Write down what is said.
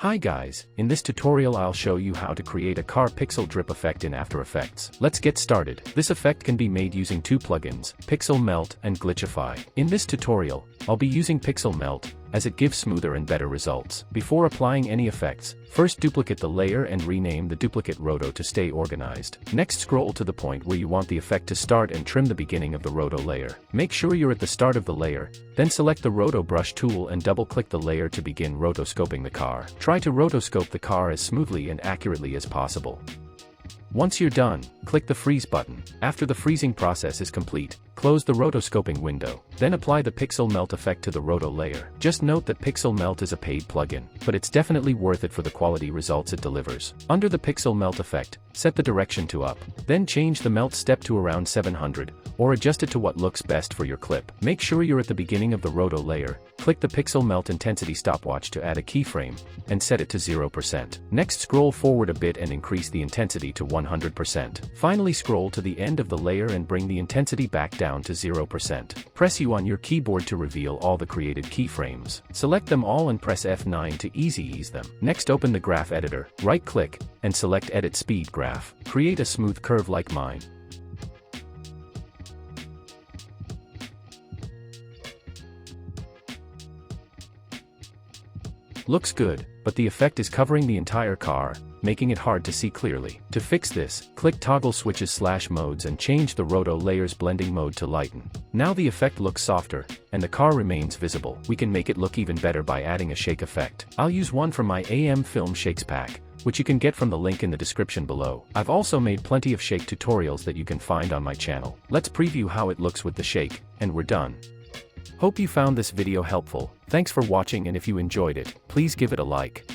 Hi guys, in this tutorial I'll show you how to create a car pixel drip effect in After Effects. Let's get started. This effect can be made using two plugins, Pixel Melt and Glitchify. In this tutorial, I'll be using Pixel Melt, as it gives smoother and better results. Before applying any effects, first duplicate the layer and rename the duplicate roto to stay organized. Next scroll to the point where you want the effect to start and trim the beginning of the roto layer. Make sure you're at the start of the layer, then select the roto brush tool and double-click the layer to begin rotoscoping the car. Try to rotoscope the car as smoothly and accurately as possible. Once you're done, click the freeze button. After the freezing process is complete, close the rotoscoping window, then apply the Pixel Melt effect to the roto layer. Just note that Pixel Melt is a paid plugin, but it's definitely worth it for the quality results it delivers. Under the Pixel Melt effect, set the direction to up, then change the melt step to around 700, or adjust it to what looks best for your clip. Make sure you're at the beginning of the roto layer, click the Pixel Melt intensity stopwatch to add a keyframe, and set it to 0%. Next scroll forward a bit and increase the intensity to 100%. Finally scroll to the end of the layer and bring the intensity back down to 0%. Press U on your keyboard to reveal all the created keyframes. Select them all and press F9 to easy ease them. Next open the graph editor, right-click, and select Edit Speed Graph. Create a smooth curve like mine. Looks good, but the effect is covering the entire car, making it hard to see clearly. To fix this, click Toggle Switches / Modes and change the roto layer's blending mode to Lighten. Now the effect looks softer, and the car remains visible. We can make it look even better by adding a shake effect. I'll use one from my AM Film Shakes pack, which you can get from the link in the description below. I've also made plenty of shake tutorials that you can find on my channel. Let's preview how it looks with the shake, and we're done. Hope you found this video helpful. Thanks for watching, and if you enjoyed it, please give it a like.